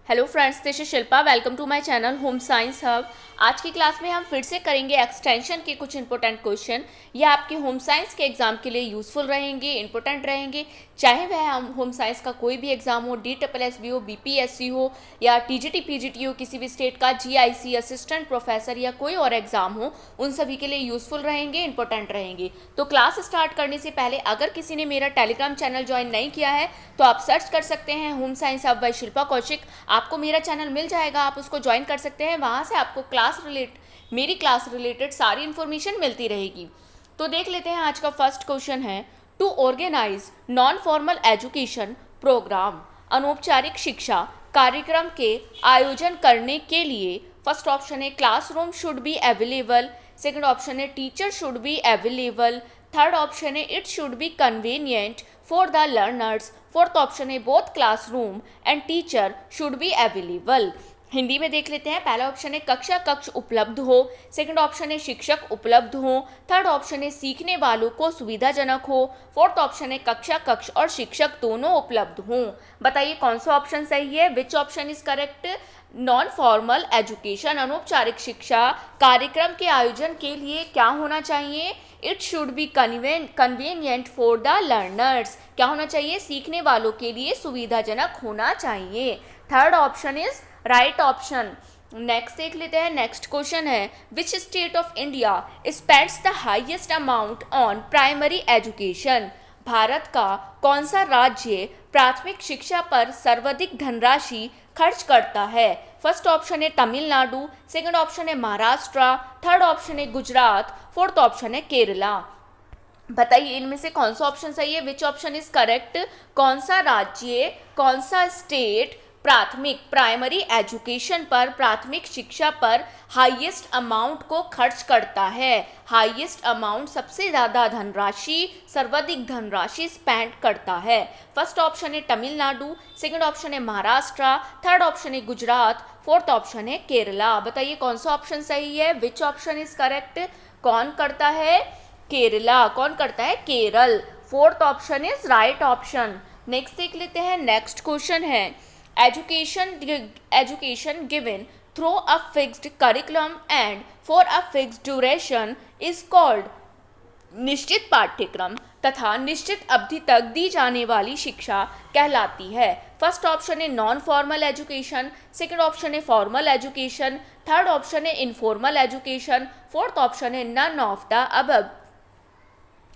Hello friends, this is Shilpa. Welcome to my channel home science hub. आज की class में हम फिर से करेंगे एक्सटेंशन के कुछ इंपॉर्टेंट क्वेश्चन। ये आपके होम साइंस के एग्जाम के लिए यूजफुल रहेंगे, इंपॉर्टेंट रहेंगे, चाहे वह होम साइंस का कोई भी एग्जाम हो, DSSB हो, BPSC हो या TGT PGT हो, किसी भी स्टेट का GIC असिस्टेंट प्रोफेसर या कोई और एग्जाम हो, उन सभी के लिए यूजफुल रहेंगे, इंपॉर्टेंट रहेंगे। तो क्लास स्टार्ट करने से पहले अगर किसी ने मेरा टेलीग्राम चैनल ज्वाइन नहीं किया है तो आप सर्च कर सकते हैं home science hub by Shilpa Kaushik. आपको मेरा चैनल मिल जाएगा, आप उसको ज्वाइन कर सकते हैं। वहाँ से आपको मेरी क्लास रिलेटेड सारी इन्फॉर्मेशन मिलती रहेगी। तो देख लेते हैं आज का फर्स्ट क्वेश्चन है, to organise non formal education programme, अनौपचारिक शिक्षा कार्यक्रम के आयोजन करने के लिए फर्स्ट ऑप्शन है classroom should be available, second option है teacher should be available, third option है it should be convenient for the learners, fourth option है both classroom and teacher should be available. Hindi में देख लेते हैं। पहला ऑप्शन है कक्षा कक्ष उपलब्ध हो, सेकंड ऑप्शन है शिक्षक उपलब्ध हो, थर्ड ऑप्शन है सीखने वालों को सुविधाजनक हो, फोर्थ ऑप्शन है कक्षा कक्ष और शिक्षक दोनों उपलब्ध हों। बताइए कौन सा ऑप्शन सही है, which option is correct. Non formal education, अनौपचारिक शिक्षा कार्यक्रम के आयोजन के लिए क्या होना चाहिए, it should be convenient for the learners, क्या होना चाहिए, सीखने वालों के लिए सुविधाजनक होना चाहिए। Third option is right option. Next देख लेते हैं। नेक्स्ट क्वेश्चन है, which state of India spends the highest amount on primary education, Bharat का कौन सा राज्य प्राथमिक शिक्षा पर सर्वाधिक धनराशि खर्च करता है। फर्स्ट ऑप्शन है तमिलनाडु, सेकंड ऑप्शन है महाराष्ट्र, थर्ड ऑप्शन है गुजरात, फोर्थ ऑप्शन है केरला। बताइए इनमें से कौन सा ऑप्शन सही है, विच ऑप्शन इज करेक्ट। कौन सा राज्य, कौन सा स्टेट प्राइमरी एजुकेशन पर, प्राथमिक शिक्षा पर हाईएस्ट अमाउंट को खर्च करता है, हाईएस्ट अमाउंट, सबसे ज़्यादा धनराशि, सर्वाधिक धनराशि स्पेंड करता है। फर्स्ट ऑप्शन है तमिलनाडु, सेकंड ऑप्शन है महाराष्ट्र, थर्ड ऑप्शन है गुजरात, फोर्थ ऑप्शन है केरला। बताइए कौन सा ऑप्शन सही है, विच ऑप्शन इज करेक्ट। कौन करता है, केरला। कौन करता है, Kerala. Fourth option is right option. Next देख लेते हैं। नेक्स्ट क्वेश्चन है, education given through a fixed curriculum and for a fixed duration is called, निश्चित पाठ्यक्रम तथा निश्चित अवधि तक दी जाने वाली शिक्षा कहलाती है। फर्स्ट ऑप्शन है non formal education, second option है फॉर्मल एजुकेशन, थर्ड ऑप्शन है इनफॉर्मल एजुकेशन, फोर्थ ऑप्शन है none of the above.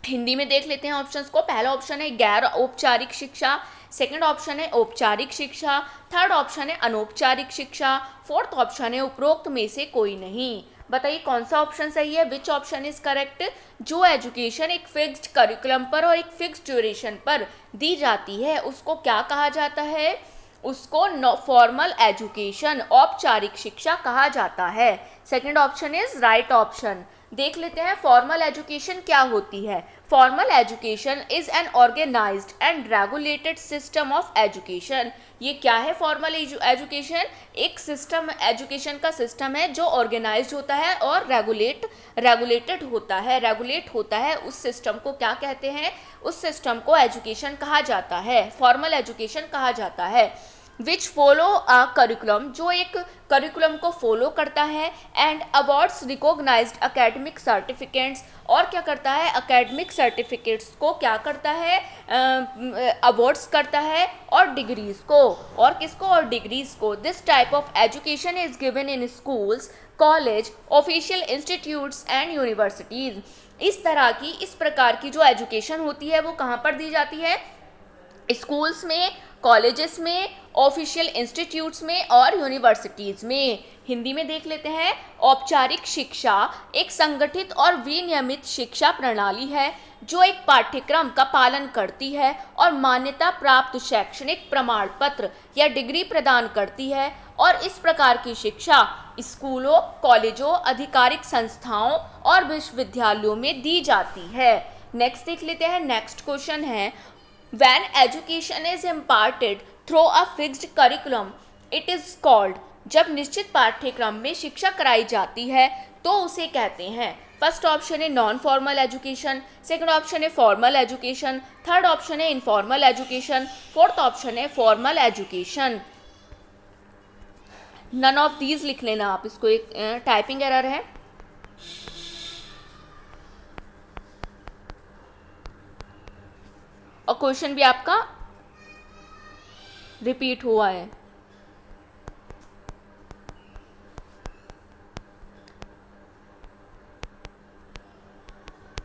Hindi में देख लेते हैं ऑप्शंस को। पहला ऑप्शन है गैर औपचारिक शिक्षा, सेकंड ऑप्शन है औपचारिक शिक्षा, थर्ड ऑप्शन है अनौपचारिक शिक्षा, फोर्थ ऑप्शन है उपरोक्त में से कोई नहीं। बताइए कौन सा ऑप्शन सही है, विच ऑप्शन इज करेक्ट। जो एजुकेशन एक फिक्स्ड करिकुलम पर और एक फिक्स्ड ड्यूरेशन पर दी जाती है उसको क्या कहा जाता है, उसको फॉर्मल एजुकेशन, औपचारिक शिक्षा कहा जाता है। Second option is right option. देख लेते हैं फॉर्मल एजुकेशन क्या होती है। Formal education is an organised and regulated system of education. ये क्या है फॉर्मल एजुकेशन, एक सिस्टम, एजुकेशन का सिस्टम है जो ऑर्गेनाइज्ड होता है और रेगुलेटेड होता है, रेगुलेट होता है। उस सिस्टम को क्या कहते हैं, उस सिस्टम को एजुकेशन कहा जाता है, फॉर्मल एजुकेशन कहा जाता है। विच फॉलो अ करिकुलम, जो एक करिकुलम को फॉलो करता है, and awards recognised academic certificates, और क्या करता है, एकेडमिक सर्टिफिकेट्स को क्या करता है, अवार्ड्स करता है, और डिग्रीज को, और किसको, और डिग्रीज को। This type of education is given in schools, college, official institutes and universities. इस प्रकार की जो एजुकेशन होती है वो कहाँ पर दी जाती है, स्कूल्स में, कॉलेजेस में, ऑफिशियल इंस्टीट्यूट्स में और यूनिवर्सिटीज़ में। हिंदी में देख लेते हैं। औपचारिक शिक्षा एक संगठित और विनियमित शिक्षा प्रणाली है जो एक पाठ्यक्रम का पालन करती है और मान्यता प्राप्त शैक्षणिक प्रमाण पत्र या डिग्री प्रदान करती है, और इस प्रकार की शिक्षा स्कूलों, कॉलेजों, आधिकारिक संस्थाओं और विश्वविद्यालयों में दी जाती है। नेक्स्ट देख लेते हैं। नेक्स्ट क्वेश्चन है, when education is imparted through a fixed curriculum it is called, जब निश्चित पाठ्यक्रम में शिक्षा कराई जाती है तो उसे कहते हैं। फर्स्ट ऑप्शन है non formal education, second option है फॉर्मल एजुकेशन, थर्ड ऑप्शन है इनफॉर्मल एजुकेशन, फोर्थ ऑप्शन है formal education. None of these लिख लेना आप, इसको एक टाइपिंग एरर है। और क्वेश्चन भी आपका रिपीट हुआ है।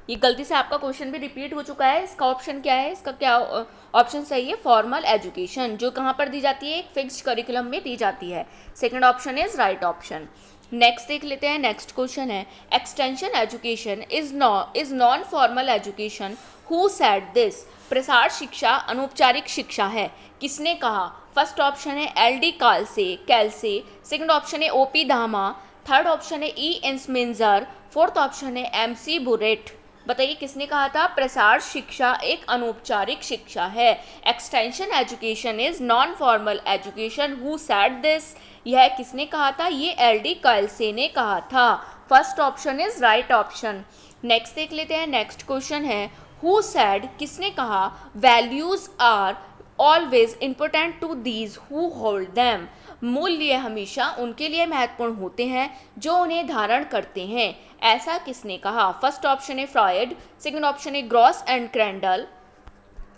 ये गलती से आपका क्वेश्चन भी रिपीट हो चुका है। इसका ऑप्शन क्या है, इसका क्या ऑप्शन सही है? फॉर्मल एजुकेशन, जो कहाँ पर दी जाती है? एक फिक्स्ड करिकुलम में दी जाती है। Second option is right option. Next देख लेते हैं। नेक्स्ट क्वेश्चन है extension education is non formal education, who said this? प्रसार शिक्षा अनौपचारिक शिक्षा है, किसने कहा? फर्स्ट ऑप्शन है एल.डी. कैल्से, सेकंड ऑप्शन है ओ.पी. धामा, थर्ड ऑप्शन है ई. एंस्मिंजर, फोर्थ ऑप्शन है एम.सी. बुरेट। बताइए किसने कहा था? प्रसार शिक्षा एक अनौपचारिक शिक्षा है। Extension education is non formal education, who said this? यह किसने कहा था? ये एल.डी. कैल्से ने कहा था। First option is right option. Next देख लेते हैं। नेक्स्ट क्वेश्चन है हु सेड, किसने कहा? Values are always important to these who hold them. मूल्य हमेशा उनके लिए महत्वपूर्ण होते हैं जो उन्हें धारण करते हैं, ऐसा किसने कहा? फर्स्ट ऑप्शन है फ्रॉयड, सेकंड ऑप्शन है ग्रॉस एंड क्रैंडल।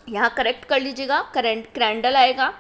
यहाँ करेक्ट कर लीजिएगा, क्रैंडल आएगा।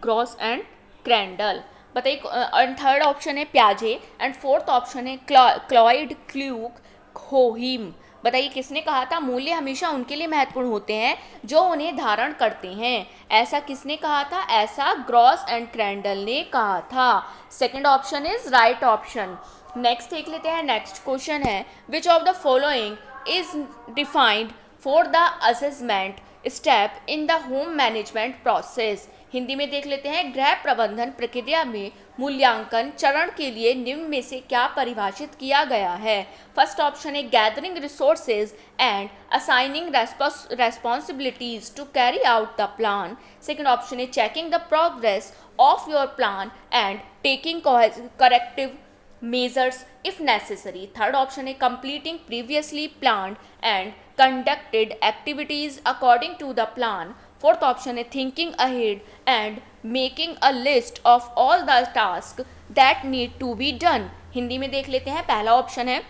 Gross and cradle. बताइए। एंड थर्ड ऑप्शन है प्याजे एंड फोर्थ ऑप्शन है क्लॉइड क्ल्यूक होहिम। बताइए किसने कहा था? मूल्य हमेशा उनके लिए महत्वपूर्ण होते हैं जो उन्हें धारण करते हैं, ऐसा किसने कहा था? ऐसा ग्रॉस एंड क्रैंडल ने कहा था। Second option is right option. Next देख लेते हैं। नेक्स्ट क्वेश्चन है which of the following is defined for the assessment step in the home management process. Hindi में देख लेते हैं। गृह प्रबंधन प्रक्रिया में मूल्यांकन चरण के लिए निम्न में से क्या परिभाषित किया गया है? फर्स्ट ऑप्शन है gathering resources and assigning responsibilities to carry out the plan, second option है checking the progress of your plan and taking corrective measures if necessary, third option है completing previously planned and conducted activities according to the plan, fourth option है thinking ahead and making a list of all the tasks that need to be done। Hindi में देख लेते हैं। पहला option है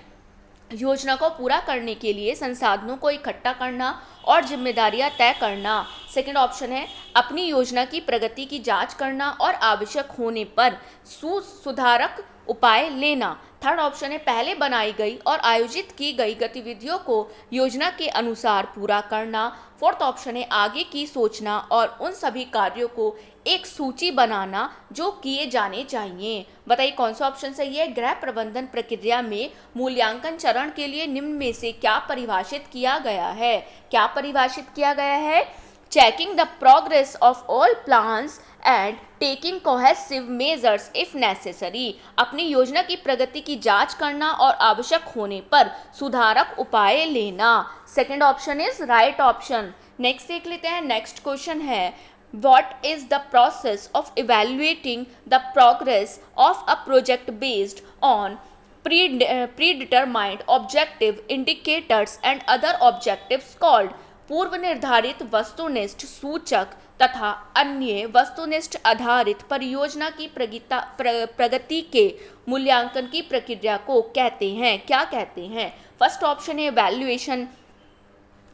योजना को पूरा करने के लिए संसाधनों को इकट्ठा करना और जिम्मेदारियां तय करना, सेकंड ऑप्शन है अपनी योजना की प्रगति की जांच करना और आवश्यक होने पर सुधारक उपाय लेना, थर्ड ऑप्शन है पहले बनाई गई और आयोजित की गई गतिविधियों को योजना के अनुसार पूरा करना, फोर्थ ऑप्शन है आगे की सोचना और उन सभी कार्यों को एक सूची बनाना जो किए जाने चाहिए। बताइए कौन सा ऑप्शन सही है? गृह प्रबंधन प्रक्रिया में मूल्यांकन चरण के लिए निम्न में से क्या परिभाषित किया गया है? क्या परिभाषित किया गया है? Checking the progress of all plans and taking cohesive measures if necessary, अपनी योजना की प्रगति की जांच करना और आवश्यक होने पर सुधारक उपाय लेना, second option is right option. Next देख लेते हैं। नेक्स्ट क्वेश्चन है what is the process of evaluating the progress of a project based on predetermined objective indicators and other objectives called? पूर्व निर्धारित वस्तुनिष्ठ सूचक तथा अन्य वस्तुनिष्ठ आधारित परियोजना की प्रगति के मूल्यांकन की प्रक्रिया को कहते हैं, क्या कहते हैं? फर्स्ट ऑप्शन है इवैल्यूएशन,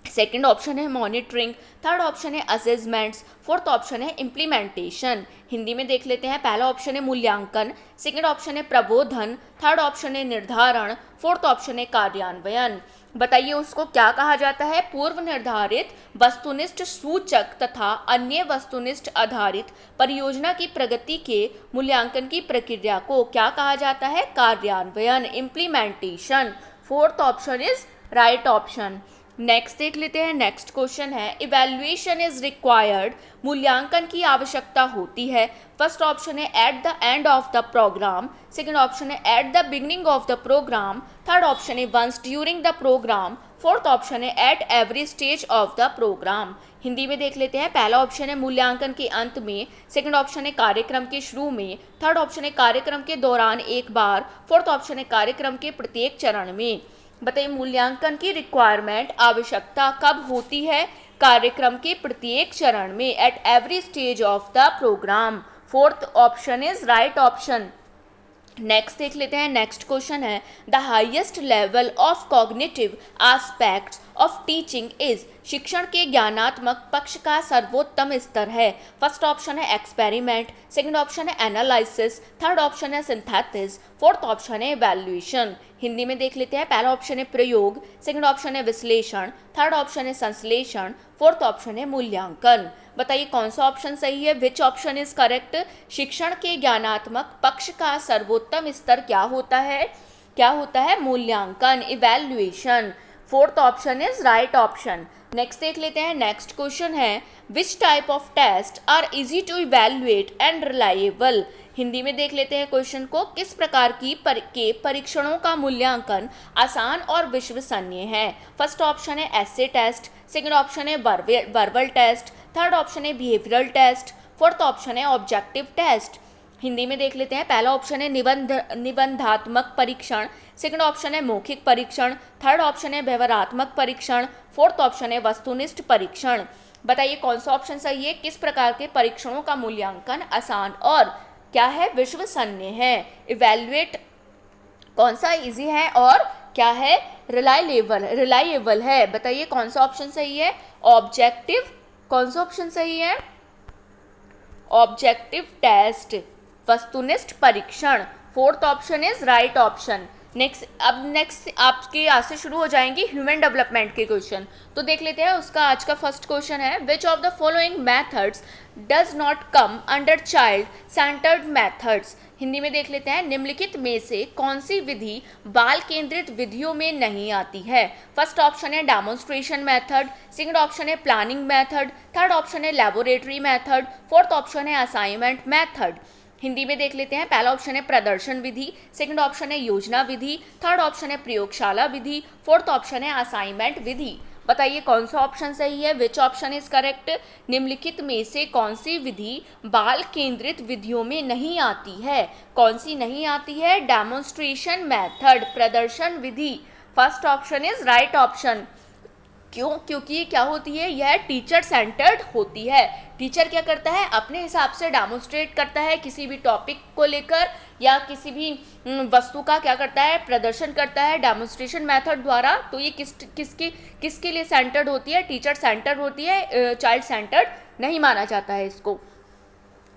सेकेंड ऑप्शन है मॉनिटरिंग, थर्ड ऑप्शन है असेसमेंट्स, फोर्थ ऑप्शन है इम्प्लीमेंटेशन। हिंदी में देख लेते हैं। पहला ऑप्शन है मूल्यांकन, सेकेंड ऑप्शन है प्रबोधन, थर्ड ऑप्शन है निर्धारण, फोर्थ ऑप्शन है कार्यान्वयन। बताइए उसको क्या कहा जाता है? पूर्व निर्धारित वस्तुनिष्ठ सूचक तथा अन्य वस्तुनिष्ठ आधारित परियोजना की प्रगति के मूल्यांकन की प्रक्रिया को क्या कहा जाता है? कार्यान्वयन, implementation. Fourth option is right option. Next देख लेते हैं। नेक्स्ट क्वेश्चन है इवैल्यूएशन इज रिक्वायर्ड, मूल्यांकन की आवश्यकता होती है। फर्स्ट ऑप्शन है at the end of the programme, second option है at the beginning of the programme, third option है once during the programme, fourth option है at every stage of the programme. Hindi में देख लेते हैं। पहला ऑप्शन है मूल्यांकन के अंत में, सेकंड ऑप्शन है कार्यक्रम के शुरू में, थर्ड ऑप्शन है कार्यक्रम के दौरान एक बार, फोर्थ ऑप्शन है कार्यक्रम के प्रत्येक चरण में। बताइए मूल्यांकन की रिक्वायरमेंट आवश्यकता कब होती है? कार्यक्रम के प्रत्येक चरण में, at every stage of the programme. Fourth option is right option. Next देख लेते हैं। नेक्स्ट क्वेश्चन है the highest level of cognitive aspects of teaching is, शिक्षण के ज्ञानात्मक पक्ष का सर्वोत्तम स्तर है। फर्स्ट ऑप्शन है एक्सपेरिमेंट, सेकंड ऑप्शन है एनालिसिस, थर्ड ऑप्शन है सिंथेसिस, फोर्थ ऑप्शन है इवैल्यूएशन। हिंदी में देख लेते हैं। पहला ऑप्शन है प्रयोग, सेकंड ऑप्शन है विश्लेषण, थर्ड ऑप्शन है संश्लेषण, फोर्थ ऑप्शन है मूल्यांकन। बताइए कौन सा ऑप्शन सही है? Which option is correct? शिक्षण के ज्ञानात्मक पक्ष का सर्वोत्तम स्तर क्या होता है? क्या होता है? मूल्यांकन, evaluation. Fourth option is right option. Next देख लेते हैं। नेक्स्ट क्वेश्चन है which type of test are easy to evaluate and reliable. Hindi में देख लेते हैं क्वेश्चन को। किस प्रकार की के परीक्षणों का मूल्यांकन आसान और विश्वसनीय है? फर्स्ट ऑप्शन है एसे टेस्ट, सेकंड ऑप्शन है वर्बल टेस्ट, थर्ड ऑप्शन है बिहेवियरल टेस्ट, फोर्थ ऑप्शन है ऑब्जेक्टिव टेस्ट। हिंदी में देख लेते हैं। पहला ऑप्शन है निबंधात्मक परीक्षण, सेकंड ऑप्शन है मौखिक परीक्षण, थर्ड ऑप्शन है व्यवहारात्मक परीक्षण, फोर्थ ऑप्शन है वस्तुनिष्ठ परीक्षण। बताइए कौन सा ऑप्शन सही है? किस प्रकार के परीक्षणों का मूल्यांकन आसान और क्या है? विश्वसनीय है। इवैल्यूएट कौन सा इजी है और क्या है? रिलायबल है। बताइए कौन सा ऑप्शन सही है? ऑब्जेक्टिव, कौन सा ऑप्शन सही है? ऑब्जेक्टिव टेस्ट, वस्तुनिष्ठ परीक्षण। Fourth option is right option. Next आपके यहाँ से शुरू हो जाएंगे ह्यूमन डेवलपमेंट के क्वेश्चन। तो देख लेते हैं उसका आज का फर्स्ट क्वेश्चन है which of the following methods does not come under child centred methods. Hindi में देख लेते हैं। निम्नलिखित में से कौन सी विधि बाल केंद्रित विधियों में नहीं आती है? फर्स्ट ऑप्शन है डेमोन्स्ट्रेशन मेथड, सेकंड ऑप्शन है प्लानिंग मेथड, थर्ड ऑप्शन है लेबोरेटरी मेथड, फोर्थ ऑप्शन है असाइनमेंट मेथड। हिंदी में देख लेते हैं। पहला ऑप्शन है प्रदर्शन विधि, सेकंड ऑप्शन है योजना विधि, थर्ड ऑप्शन है प्रयोगशाला विधि, फोर्थ ऑप्शन है असाइनमेंट विधि। बताइए कौन सा ऑप्शन सही है? Which option is correct? निम्नलिखित में से कौन सी विधि बाल केंद्रित विधियों में नहीं आती है? कौन सी नहीं आती है? डेमोन्स्ट्रेशन मेथड, प्रदर्शन विधि। First option is right option. क्यों? क्योंकि ये क्या होती है? यह टीचर सेंटर्ड होती है। टीचर क्या करता है? अपने हिसाब से डेमोन्स्ट्रेट करता है किसी भी टॉपिक को लेकर या किसी भी वस्तु का क्या करता है? प्रदर्शन करता है डेमोन्स्ट्रेशन मेथड द्वारा। तो ये किसके लिए सेंटर्ड होती है? टीचर सेंटर्ड होती है, चाइल्ड सेंटर्ड नहीं माना जाता है इसको।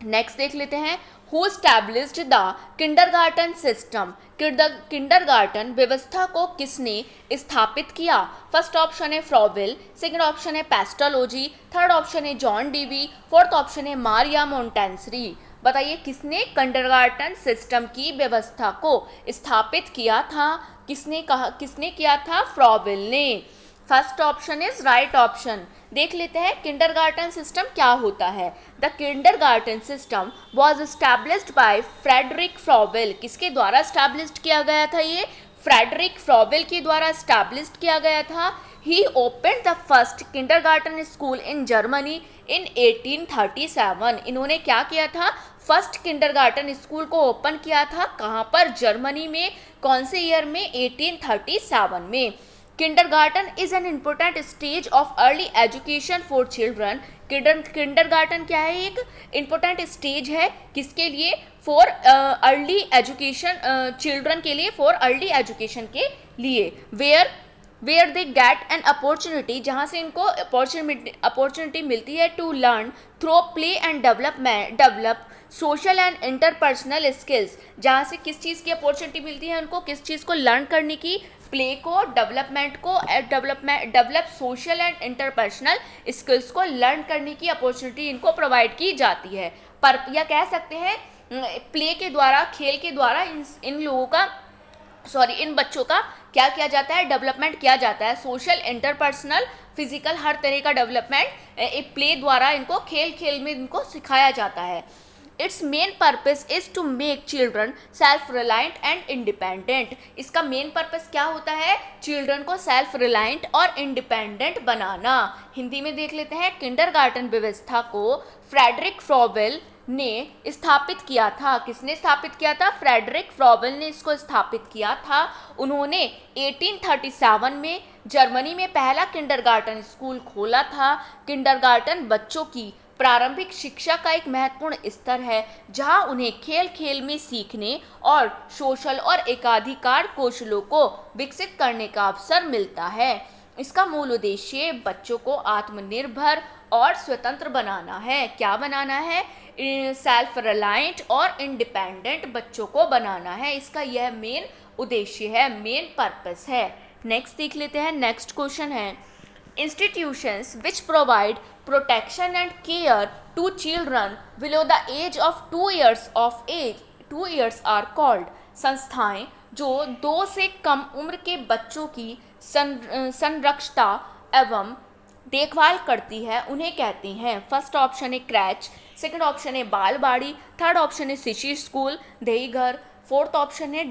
नेक्स्ट देख लेते हैं। Who established the kindergarten system. Kindergarten व्यवस्था को किसने स्थापित किया? फर्स्ट ऑप्शन है फ्रॉवेल, सेकंड ऑप्शन है पेस्टोलॉजी, थर्ड ऑप्शन है जॉन डीवी, फोर्थ ऑप्शन है मारिया मोंटेंसरी। बताइए किसने किंडरगार्टन सिस्टम की व्यवस्था को स्थापित किया था? किसने किया था? फ्रॉवेल ने। First option is right option. देख लेते हैं किंडरगार्टन सिस्टम क्या होता है। The kindergarten system was established by Friedrich Froebel. किसके द्वारा एस्टैब्लिश्ड किया गया था? ये फ्रेडरिक फ्रॉवेल के द्वारा एस्टैब्लिश्ड किया गया था। He opened the first kindergarten school in Germany in 1837। इन्होंने क्या किया था? फर्स्ट किंडरगार्टन स्कूल को ओपन किया था। कहाँ पर? जर्मनी में। कौन से ईयर में? 1837 में। Kindergarten is an important stage of early education for children. Kindergarten क्या है? एक इम्पोर्टेंट स्टेज है किसके लिए? फॉर अर्ली एजुकेशन, चिल्ड्रन के लिए, फॉर अर्ली एजुकेशन के लिए। Where they get an opportunity, जहाँ से इनको अपॉर्चुनिटी मिलती है to learn through play and develop social and interpersonal skills. जहाँ से किस चीज़ की अपॉर्चुनिटी मिलती है उनको? किस चीज़ को लर्न करने की? प्ले को, develop social and interpersonal skills को लर्न करने की अपॉर्चुनिटी इनको प्रोवाइड की जाती है। पर या कह सकते हैं प्ले के द्वारा, खेल के द्वारा इन बच्चों का क्या किया जाता है, डेवलपमेंट किया जाता है, सोशल, इंटरपर्सनल, फिजिकल, हर तरह का डेवलपमेंट एक प्ले द्वारा इनको खेल खेल में इनको सिखाया जाता है। Its main purpose is to make children self reliant and independent. इसका मेन पर्पस क्या होता है, चिल्ड्रन को सेल्फ रिलायंट और इंडिपेंडेंट बनाना। हिंदी में देख लेते हैं, किंडरगार्टन व्यवस्था को फ्रेडरिक फ्रॉवेल ने स्थापित किया था। किसने स्थापित किया था, फ्रेडरिक फ्रॉवेल ने इसको स्थापित किया था। उन्होंने 1837 में जर्मनी में पहला किंडरगार्टन स्कूल खोला था। किंडरगार्टन बच्चों की प्रारंभिक शिक्षा का एक महत्वपूर्ण स्तर है, जहां उन्हें खेल खेल में सीखने और सोशल और एकाधिकार कौशलों को विकसित करने का अवसर मिलता है। इसका मूल उद्देश्य बच्चों को आत्मनिर्भर और स्वतंत्र बनाना है। क्या बनाना है, सेल्फ रिलायंट और इंडिपेंडेंट बच्चों को बनाना है। इसका यह मेन उद्देश्य है, मेन पर्पस है। नेक्स्ट देख लेते हैं, नेक्स्ट क्वेश्चन है, institutions which provide protection and care to children below the age of 2 years are called। संस्थाएं जो 2 से कम उम्र के बच्चों की संरक्षता एवं देखभाल करती है उन्हें कहते हैं। फर्स्ट ऑप्शन है क्रैच, सेकंड ऑप्शन है बालबाड़ी, थर्ड ऑप्शन है शिशु स्कूल, देही घर, फोर्थ ऑप्शन है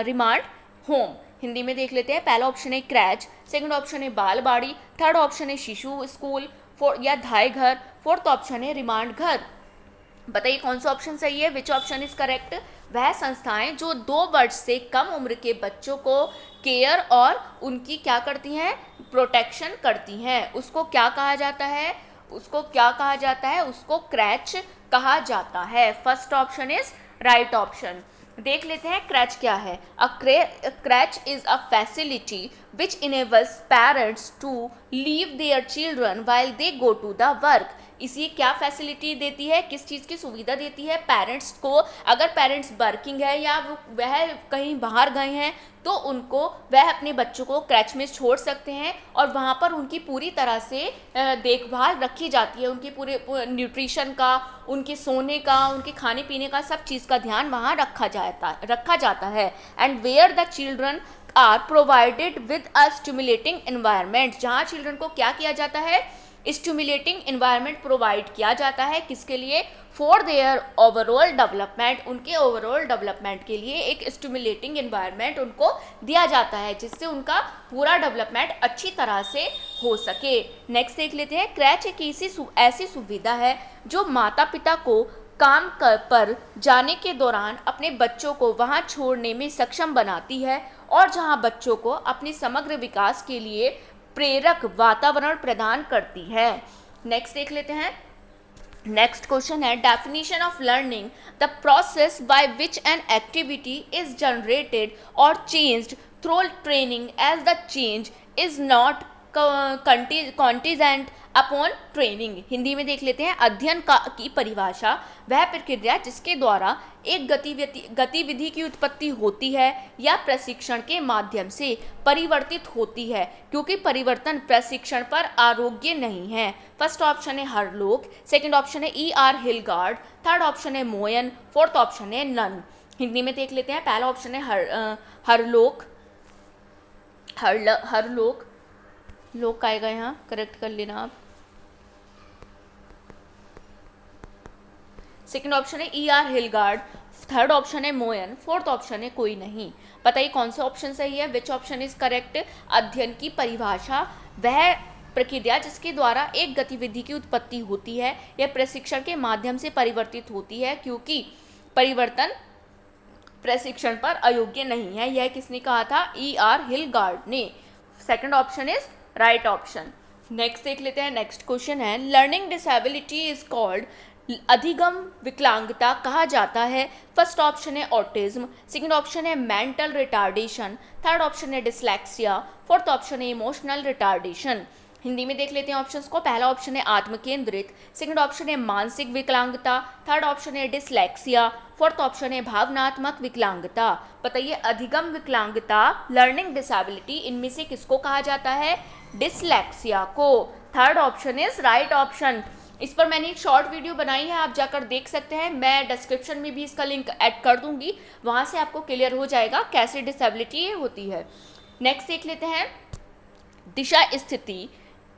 रिमांड होम। हिंदी में देख लेते हैं, पहला ऑप्शन है क्रैच, सेकंड ऑप्शन है बालबाड़ी, थर्ड ऑप्शन है शिशु स्कूल या धाई घर, फोर्थ ऑप्शन है रिमांड घर। बताइए कौन सा ऑप्शन सही है, विच ऑप्शन इज करेक्ट। वह संस्थाएं जो 2 वर्ष से कम उम्र के बच्चों को केयर और उनकी क्या करती हैं, प्रोटेक्शन करती हैं, उसको क्या कहा जाता है, उसको क्या कहा जाता है, उसको क्रैच कहा जाता है। First option is right option. देख लेते हैं क्रैच क्या है। A creche is a facility which enables parents to leave their children while they go to the work. इसी क्या फैसिलिटी देती है, किस चीज़ की सुविधा देती है, पेरेंट्स को, अगर पेरेंट्स वर्किंग है या वह कहीं बाहर गए हैं तो उनको वह अपने बच्चों को क्रैच में छोड़ सकते हैं और वहाँ पर उनकी पूरी तरह से देखभाल रखी जाती है, उनकी पूरे न्यूट्रिशन का, उनके सोने का, उनके खाने पीने का, सब चीज़ का ध्यान वहाँ रखा जाता है। And where the children are provided with a stimulating environment, जहाँ चिल्ड्रन को क्या किया जाता है, स्टिमुलेटिंग एनवायरनमेंट प्रोवाइड किया जाता है। किसके लिए, फॉर देयर ओवरऑल डेवलपमेंट, उनके ओवरऑल डेवलपमेंट के लिए एक स्टिमुलेटिंग एनवायरनमेंट उनको दिया जाता है जिससे उनका पूरा डेवलपमेंट अच्छी तरह से हो सके। नेक्स्ट देख लेते हैं, क्रैच एक ऐसी सुविधा है जो माता पिता को काम पर जाने के दौरान अपने बच्चों को वहां छोड़ने में सक्षम बनाती है और जहां बच्चों को अपने समग्र विकास के लिए प्रेरक वातावरण प्रदान करती है। नेक्स्ट देख लेते हैं, नेक्स्ट क्वेश्चन है, definition of learning, the process by which an activity is generated or changed through training as the change is not contingent upon training. Hindi में देख लेते हैं, अध्ययन की परिभाषा वह प्रक्रिया जिसके द्वारा एक गतिविधि की उत्पत्ति होती है या प्रशिक्षण के माध्यम से परिवर्तित होती है, क्योंकि परिवर्तन प्रशिक्षण पर आरोग्य नहीं है। फर्स्ट ऑप्शन है हरलोक, सेकंड ऑप्शन है E.R. हिलगार्ड, थर्ड ऑप्शन है मोयन, फोर्थ ऑप्शन है नन। हिंदी में देख लेते हैं, पहला ऑप्शन है हरलोक, लोक आएगा यहाँ, करेक्ट कर लेना आप। सेकंड ऑप्शन है E.R. हिलगार्ड, थर्ड ऑप्शन है मोयन, फोर्थ ऑप्शन है कोई नहीं। बताइए कौन सा ऑप्शन सही है, विच ऑप्शन इज करेक्ट। अध्ययन की परिभाषा वह प्रक्रिया जिसके द्वारा एक गतिविधि की उत्पत्ति होती है या प्रशिक्षण के माध्यम से परिवर्तित होती है, क्योंकि परिवर्तन प्रशिक्षण पर अयोग्य नहीं है। यह किसने कहा था, E.R. हिलगार्ड ने। Second option is right option. Next देख लेते हैं, नेक्स्ट क्वेश्चन है, लर्निंग डिसेबिलिटी इज कॉल्ड, अधिगम विकलांगता कहा जाता है। फर्स्ट ऑप्शन है ऑटिज्म, सेकंड ऑप्शन है मेंटल रिटार्डेशन, थर्ड ऑप्शन है डिसलेक्सिया, फोर्थ ऑप्शन है इमोशनल रिटार्डेशन। हिंदी में देख लेते हैं ऑप्शंस को, पहला ऑप्शन है आत्मकेंद्रित, सेकंड ऑप्शन है मानसिक विकलांगता, थर्ड ऑप्शन है डिसलेक्सिया, फोर्थ ऑप्शन है भावनात्मक विकलांगता। बताइए अधिगम विकलांगता, लर्निंग डिसेबिलिटी, इनमें से किसको कहा जाता है, डिसलेक्सिया को। Third option is right option. इस पर मैंने एक शॉर्ट वीडियो बनाई है, आप जाकर देख सकते हैं, मैं डिस्क्रिप्शन में भी इसका लिंक ऐड कर दूंगी, वहाँ से आपको क्लियर हो जाएगा कैसे डिसेबिलिटी ये होती है। नेक्स्ट देख लेते हैं, दिशा स्थिति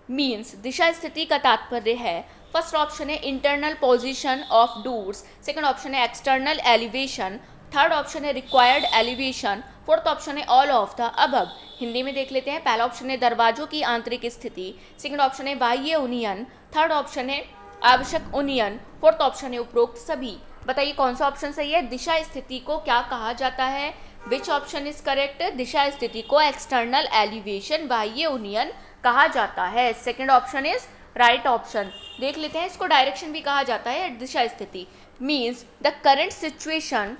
मीन्स, दिशा स्थिति का तात्पर्य है, फर्स्ट ऑप्शन है internal position of doors, second option है एक्सटर्नल एलिवेशन, थर्ड ऑप्शन है रिक्वायर्ड एलिवेशन, फोर्थ ऑप्शन है all of the above. Hindi में देख लेते हैं, पहला ऑप्शन है दरवाजों की आंतरिक स्थिति, सेकंड ऑप्शन है बाह्य उन्नयन, थर्ड ऑप्शन है आवश्यक उन्नयन, फोर्थ ऑप्शन है उपरोक्त सभी। बताइए कौन सा ऑप्शन सही है? दिशा स्थिति को क्या कहा जाता है? Which option is correct? दिशा स्थिति को एक्सटर्नल एलिवेशन, बाह्य उन्नयन कहा जाता है। Second option is right option. देख लेते हैं, इसको डायरेक्शन भी कहा जाता है। दिशा स्थिति मीन्स द करंट सिचुएशन,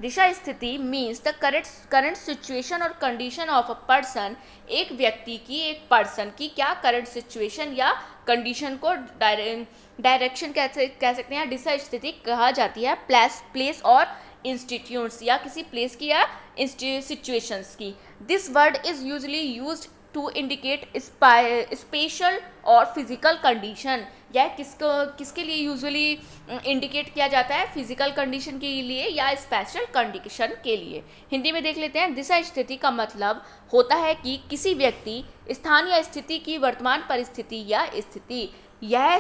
दिशा स्थिति मीन्स द करंट सिचुएशन और कंडीशन ऑफ अ पर्सन, एक व्यक्ति की, एक पर्सन की क्या करंट सिचुएशन या कंडीशन को डायरेक्शन कह सकते हैं, दिशा स्थिति कहा जाती है प्लेस और इंस्टीट्यूट्स या किसी प्लेस की या सिचुएशंस की। This word is usually used to indicate special और फिजिकल कंडीशन। यह किसके लिए यूजुअली इंडिकेट किया जाता है? फिजिकल कंडीशन के लिए या स्पेशल कंडीशन के लिए। हिंदी में देख लेते हैं, दिशा स्थिति का मतलब होता है कि किसी व्यक्ति, स्थान या स्थिति की वर्तमान परिस्थिति या स्थिति। यह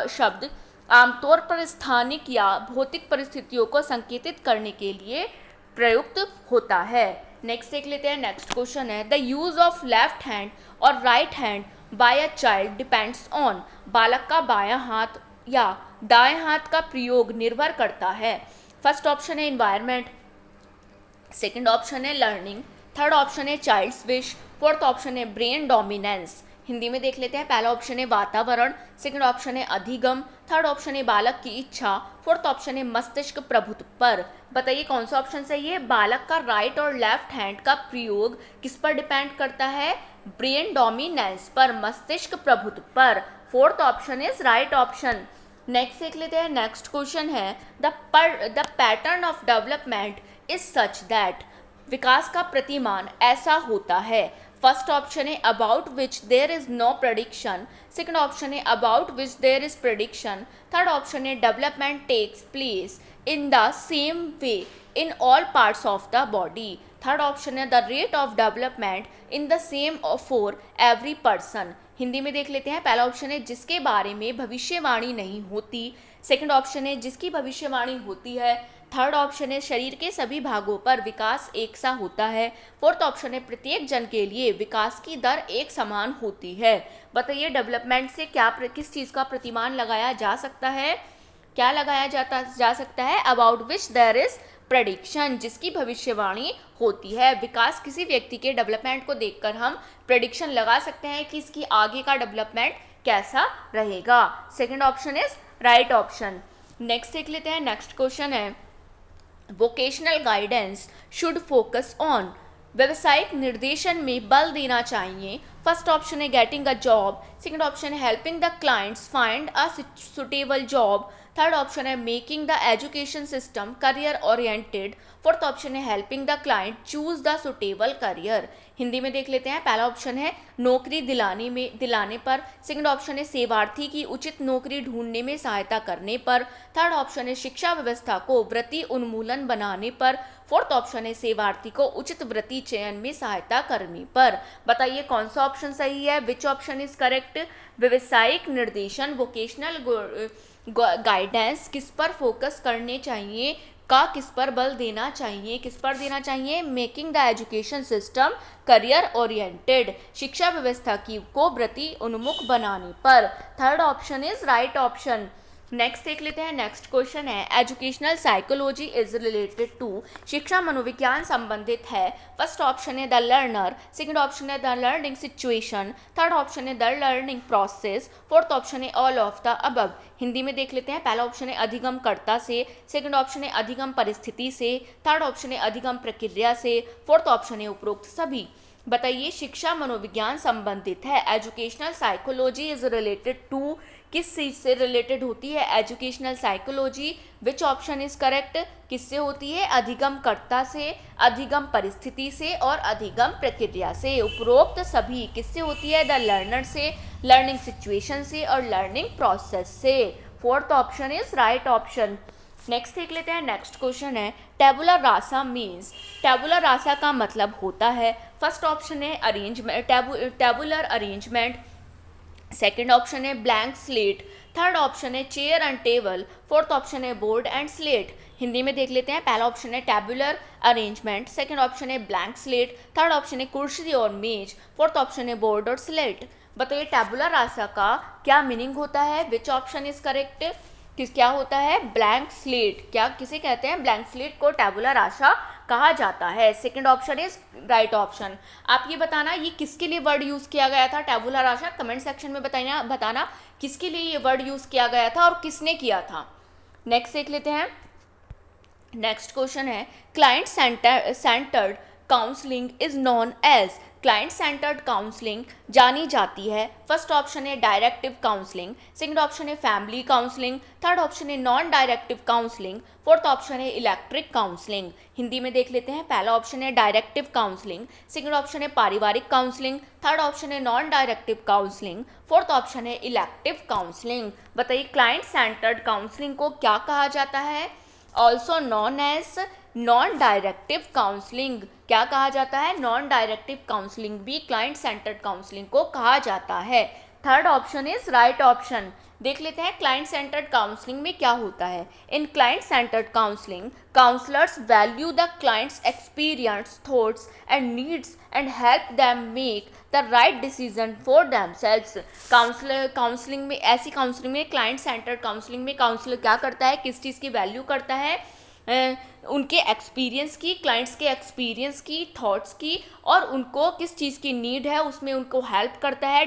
शब्द आमतौर पर स्थानिक या भौतिक परिस्थितियों को संकेतित करने के लिए प्रयुक्त होता है। नेक्स्ट देख लेते हैं, नेक्स्ट क्वेश्चन है, the use of left hand or right hand by a child depends on, बालक का बायां हाथ या दाएं हाथ का प्रयोग निर्भर करता है। फर्स्ट ऑप्शन है इन्वायरमेंट, सेकंड ऑप्शन है लर्निंग, थर्ड ऑप्शन है चाइल्ड्स विश, फोर्थ ऑप्शन है ब्रेन डोमिनेंस। हिंदी में देख लेते हैं, पहला ऑप्शन है वातावरण, सेकंड ऑप्शन है अधिगम, थर्ड ऑप्शन है बालक की इच्छा, फोर्थ ऑप्शन है मस्तिष्क प्रभुत्व पर। बताइए कौन सा ऑप्शन सही है? बालक का राइट और लेफ्ट हैंड का प्रयोग किस पर डिपेंड करता है? ब्रेन डोमिनेंस पर, मस्तिष्क प्रभुत्व पर। Fourth option is right option. Next देख लेते हैं, नेक्स्ट क्वेश्चन है, the pattern of development is such that, विकास का प्रतिमान ऐसा होता है। फर्स्ट ऑप्शन है about which there is no prediction, second option है about which there is prediction, third option है development takes place in the same way in all parts of the body, third option है the rate of development in the same for every person. Hindi में देख लेते हैं, पहला option है जिसके बारे में भविष्यवाणी नहीं होती, सेकंड ऑप्शन है जिसकी भविष्यवाणी होती है, थर्ड ऑप्शन है शरीर के सभी भागों पर विकास एक सा होता है, फोर्थ ऑप्शन है प्रत्येक जन के लिए विकास की दर एक समान होती है। बताइए डेवलपमेंट से किस चीज़ का प्रतिमान लगाया जा सकता है? क्या लगाया जा सकता है? About which there is prediction, जिसकी भविष्यवाणी होती है। विकास किसी व्यक्ति के डेवलपमेंट को देखकर हम प्रेडिक्शन लगा सकते हैं कि इसकी आगे का डेवलपमेंट कैसा रहेगा। Second option is right option. Next देख लेते हैं, नेक्स्ट क्वेश्चन है, vocational guidance should focus on, व्यवसायिक निर्देशन में बल देना चाहिए। फर्स्ट ऑप्शन है getting a job, second option है helping the clients find a suitable job, third option है making the education system career oriented, fourth option है helping the client choose the suitable career. Hindi में देख लेते हैं, पहला option है नौकरी दिलाने पर, सेकंड ऑप्शन है सेवार्थी की उचित नौकरी ढूंढने में सहायता करने पर, थर्ड ऑप्शन है शिक्षा व्यवस्था को वृत्ति उन्मूलन बनाने पर, फोर्थ ऑप्शन है सेवार्थी को उचित वृत्ति चयन में सहायता करने पर। बताइए कौन सा ऑप्शन सही है? Which option is correct? व्यवसायिक निर्देशन, वोकेशनल गाइडेंस किस पर फोकस करने चाहिए, का किस पर बल देना चाहिए? किस पर देना चाहिए? Making the education system career oriented, शिक्षा व्यवस्था की को वृत्ति उन्मुख बनाने पर। Third option is right option. Next देख लेते हैं, नेक्स्ट क्वेश्चन है, educational psychology is related to, शिक्षा मनोविज्ञान संबंधित है। फर्स्ट ऑप्शन है द लर्नर, सेकंड ऑप्शन है the learning situation, third option है the learning process, fourth option है all of the above. Hindi में देख लेते हैं, पहला ऑप्शन है अधिगम कर्ता से, सेकंड ऑप्शन है अधिगम परिस्थिति से, थर्ड ऑप्शन है अधिगम प्रक्रिया से, फोर्थ ऑप्शन है उपरोक्त सभी। बताइए शिक्षा मनोविज्ञान संबंधित है, educational psychology is related to, किस चीज से रिलेटेड होती है educational psychology? Which option is correct? किससे होती है? अधिगम कर्ता से, अधिगम परिस्थिति से और अधिगम प्रक्रिया से। उपरोक्त सभी किससे होती है? द लर्नर से, लर्निंग सिचुएशन से और लर्निंग प्रोसेस से। Fourth option is right option. Next देख लेते हैं, नेक्स्ट क्वेश्चन है, टेबुला रासा मीन्स, टेबुला रासा का मतलब होता है। फर्स्ट ऑप्शन है arrangement, tabular arrangement, second option है ब्लैंक स्लेट, थर्ड ऑप्शन है chair and table, fourth option है बोर्ड एंड स्लेट। हिंदी में देख लेते हैं। पहला ऑप्शन है टेबुलर अरेंजमेंट, सेकेंड ऑप्शन है ब्लैंक स्लेट, थर्ड ऑप्शन है कुर्सी और मेज, फोर्थ ऑप्शन है बोर्ड और स्लेट। बताइए टेबुलर राशा का क्या मीनिंग होता है, विच ऑप्शन इज करेक्ट। क्या होता है ब्लैंक स्लेट, क्या किसे कहते हैं, ब्लैंक स्लेट को टेबुलर राशा कहा जाता है। Second option is right option. आप ये बताना ये किसके लिए वर्ड यूज किया गया था टेबुलर राशा, कमेंट सेक्शन में बताना किसके लिए ये वर्ड यूज किया गया था और किसने किया था। नेक्स्ट देख लेते हैं। नेक्स्ट क्वेश्चन है client centred counselling is known as. Client centred counselling जानी जाती है। फर्स्ट ऑप्शन है डायरेक्टिव काउंसलिंग, सेकंड ऑप्शन है फैमिली काउंसलिंग, थर्ड ऑप्शन है non directive counselling, fourth option है इलेक्ट्रिक काउंसलिंग। हिंदी में देख लेते हैं। पहला ऑप्शन है डायरेक्टिव काउंसलिंग, सेकंड ऑप्शन है पारिवारिक काउंसलिंग, थर्ड ऑप्शन है non directive counselling, fourth option है इलेक्टिव काउंसलिंग। बताइए क्लाइंट सेंटर्ड काउंसलिंग को क्या कहा जाता है, also known as non directive counselling. क्या कहा जाता है, नॉन डायरेक्टिव काउंसलिंग भी क्लाइंट सेंटर्ड काउंसलिंग को कहा जाता है। Third option is right option. देख लेते हैं क्लाइंट सेंटर्ड काउंसलिंग में क्या होता है। In client centred counselling counsellors value the clients experience, thoughts and needs and help them make the right decision for themselves. Counselling में, ऐसी काउंसलिंग में, क्लाइंट सेंटर्ड काउंसलिंग में काउंसलर क्या करता है, किस चीज़ की वैल्यू करता है, उनके एक्सपीरियंस की, क्लाइंट्स के एक्सपीरियंस की, थॉट्स की, और उनको किस चीज़ की नीड है उसमें उनको हेल्प करता है,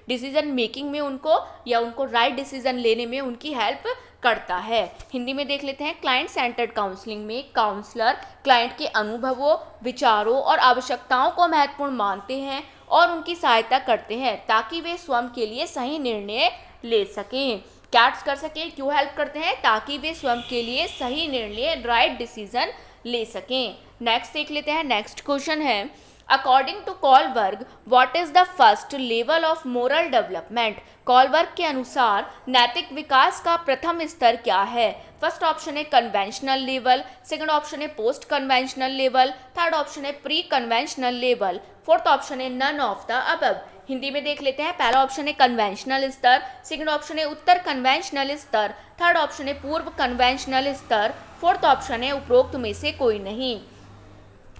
डिसीजन मेकिंग में उनको, या उनको राइट डिसीजन लेने में उनकी हेल्प करता है। हिंदी में देख लेते हैं। क्लाइंट सेंटर्ड काउंसलिंग में काउंसलर क्लाइंट के अनुभवों, विचारों और आवश्यकताओं को महत्वपूर्ण मानते हैं और उनकी सहायता करते हैं ताकि वे स्वयं के लिए सही निर्णय ले सकें। क्या कर सकें, क्यों हेल्प करते हैं, ताकि वे स्वयं के लिए सही निर्णय, राइट डिसीजन ले सकें। नेक्स्ट देख लेते हैं। नेक्स्ट क्वेश्चन है according to Kohlberg what is the first level of moral development. Kohlberg के अनुसार नैतिक विकास का प्रथम स्तर क्या है। फर्स्ट ऑप्शन है कन्वेंशनल लेवल, सेकंड ऑप्शन है post conventional level, third option है pre conventional level, fourth option है none of the above. Hindi में देख लेते हैं। पहला ऑप्शन है कन्वेंशनल स्तर, सेकंड ऑप्शन है उत्तर कन्वेंशनल स्तर, थर्ड ऑप्शन है पूर्व कन्वेंशनल स्तर, फोर्थ ऑप्शन है उपरोक्त में से कोई नहीं।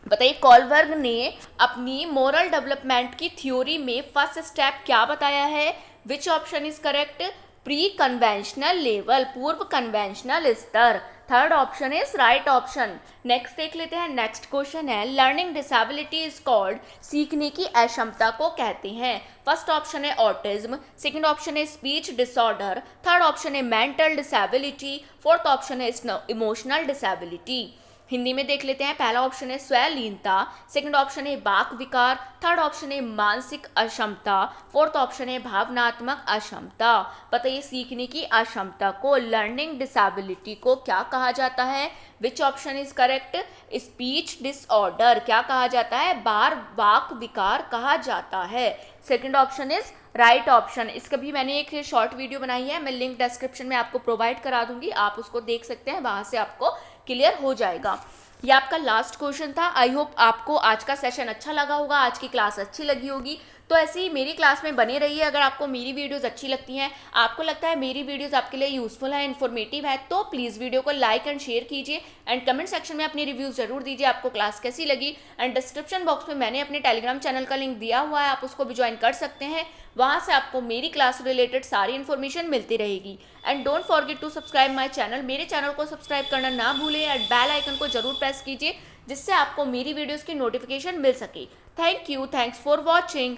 बताइए कॉलबर्ग ने अपनी मोरल डेवलपमेंट की थ्योरी में फर्स्ट स्टेप क्या बताया है, which option is correct, pre conventional level, पूर्व कन्वेंशनल स्तर, third option is right option. Next देख लेते हैं। नेक्स्ट क्वेश्चन है लर्निंग डिसेबिलिटी इज कॉल्ड, सीखने की अक्षमता को कहते हैं। फर्स्ट ऑप्शन है ऑटिज्म, सेकंड ऑप्शन है स्पीच डिसऑर्डर, थर्ड ऑप्शन है मेंटल डिसेबिलिटी, फोर्थ ऑप्शन है इमोशनल डिसेबिलिटी। हिंदी में देख लेते हैं। पहला ऑप्शन है स्वलीनता, सेकंड ऑप्शन है बाक विकार, थर्ड ऑप्शन है मानसिक अक्षमता, फोर्थ ऑप्शन है भावनात्मक अक्षमता। बताइए सीखने की अक्षमता को, लर्निंग डिसेबिलिटी को क्या कहा जाता है, which option is correct, speech disorder क्या कहा जाता है, बाक विकार कहा जाता है। Second option is right option. इसका भी मैंने एक शॉर्ट वीडियो बनाई है, मैं लिंक डिस्क्रिप्शन में आपको प्रोवाइड करा दूंगी, आप उसको देख सकते हैं, वहां से आपको क्लियर हो जाएगा। ये आपका लास्ट क्वेश्चन था। आई होप आपको आज का सेशन अच्छा लगा होगा, आज की क्लास अच्छी लगी होगी। तो ऐसे ही मेरी क्लास में बने रहिए। अगर आपको मेरी वीडियोस अच्छी लगती हैं, आपको लगता है मेरी वीडियोस आपके लिए यूजफुल है, इन्फॉर्मेटिव है, तो प्लीज़ वीडियो को लाइक एंड शेयर कीजिए एंड कमेंट सेक्शन में अपनी रिव्यूज़ जरूर दीजिए, आपको क्लास कैसी लगी। एंड डिस्क्रिप्शन बॉक्स में मैंने अपने टेलीग्राम चैनल का लिंक दिया हुआ है, आप उसको भी ज्वाइन कर सकते हैं, वहाँ से आपको मेरी क्लास रिलेटेड सारी इन्फॉर्मेशन मिलती रहेगी। And don't forget to subscribe my channel, मेरे चैनल को सब्सक्राइब करना ना भूलें एंड बेल आइकन को जरूर प्रेस कीजिए जिससे आपको मेरी वीडियोज़ की नोटिफिकेशन मिल सके। Thank you, thanks for watching.